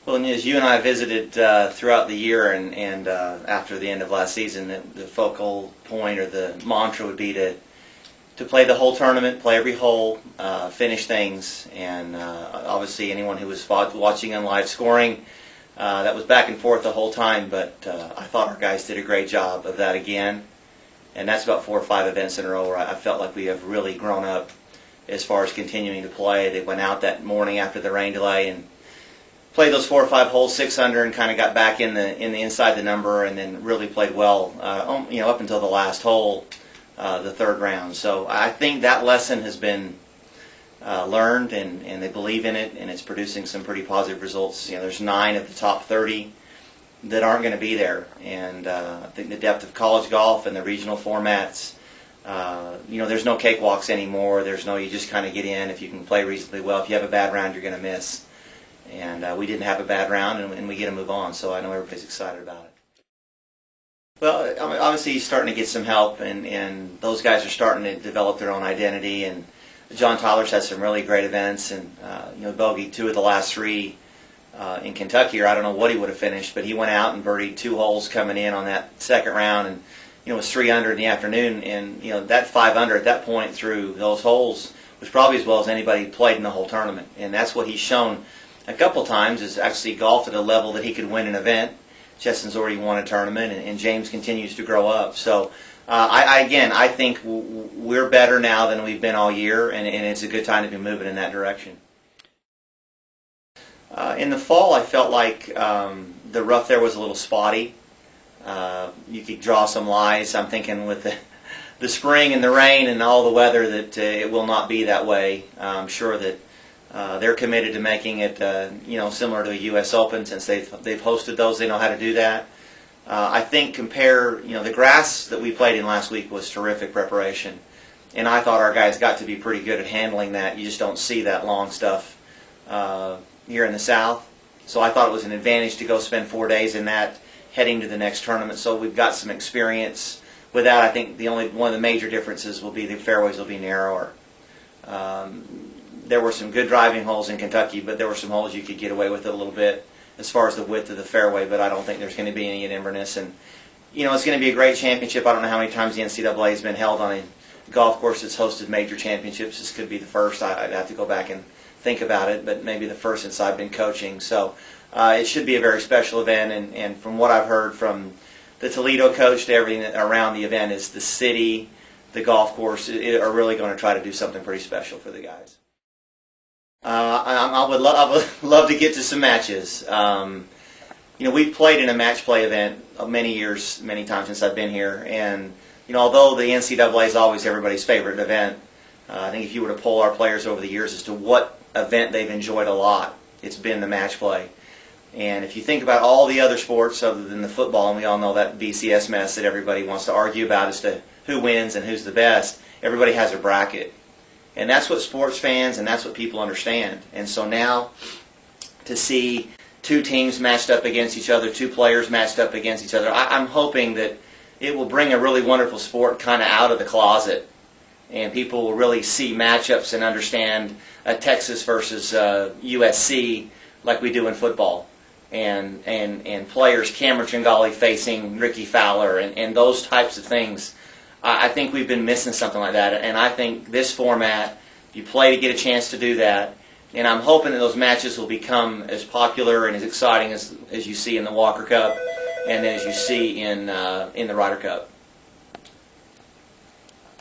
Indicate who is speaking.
Speaker 1: Well, and as you and I visited throughout the year and after the end of last season, the focal point or the mantra would be to play the whole tournament, play every hole, finish things, and obviously anyone who was watching on live scoring, that was back and forth the whole time, but I thought our guys did a great job of that again, and that's about 4 or 5 events in a row where I felt like we have really grown up as far as continuing to play. They went out that morning after the rain delay and played those 4 or 5 holes 6 under and kind of got back in the inside the number, and then really played well, up until the last hole, the third round. So I think that lesson has been learned, and they believe in it, and it's producing some pretty positive results. There's 9 of the top 30 that aren't going to be there, and I think the depth of college golf and the regional formats. There's no cakewalks anymore. There's no, you just kind of get in if you can play reasonably well. If you have a bad round, you're going to miss. And we didn't have a bad round, and we get to move on. So I know everybody's excited about it. Well, obviously he's starting to get some help, and those guys are starting to develop their own identity. And John Tyler's had some really great events, and bogeyed 2 of the last 3 in Kentucky. Or I don't know what he would have finished, but he went out and birdied 2 holes coming in on that second round, and it was 3 under in the afternoon. And that 5 under at that point through those holes was probably as well as anybody played in the whole tournament. And that's what he's shown a couple times, is actually golfed at a level that he could win an event. Cheston's already won a tournament, and James continues to grow up. So, I think we're better now than we've been all year, and it's a good time to be moving in that direction. In the fall, I felt like the rough there was a little spotty. You could draw some lies. I'm thinking with the spring and the rain and all the weather that it will not be that way. I'm sure that they're committed to making it, similar to a U.S. Open, since they've hosted those. They know how to do that. I think the grass that we played in last week was terrific preparation, and I thought our guys got to be pretty good at handling that. You just don't see that long stuff here in the South, so I thought it was an advantage to go spend 4 days in that, heading to the next tournament. So we've got some experience with that. I think one of the major differences will be the fairways will be narrower. There were some good driving holes in Kentucky, but there were some holes you could get away with it a little bit as far as the width of the fairway, but I don't think there's going to be any in Inverness. And, it's going to be a great championship. I don't know how many times the NCAA has been held on a golf course that's hosted major championships. This could be the first. I'd have to go back and think about it, but maybe the first since I've been coaching. So it should be a very special event, and from what I've heard from the Toledo coach to everything around the event, is the city, the golf course are really going to try to do something pretty special for the guys. I would love to get to some matches. We've played in a match play event many times since I've been here, and although the NCAA is always everybody's favorite event, I think if you were to poll our players over the years as to what event they've enjoyed a lot, it's been the match play. And if you think about all the other sports other than the football, and we all know that BCS mess that everybody wants to argue about as to who wins and who's the best, everybody has a bracket. And that's what sports fans and that's what people understand. And so now to see 2 teams matched up against each other, 2 players matched up against each other, I'm hoping that it will bring a really wonderful sport kind of out of the closet. And people will really see matchups and understand Texas versus USC like we do in football. And players, Cameron Tringali facing Ricky Fowler and those types of things. I think we've been missing something like that, and I think this format, you play to get a chance to do that, and I'm hoping that those matches will become as popular and as exciting as you see in the Walker Cup and as you see in the Ryder Cup.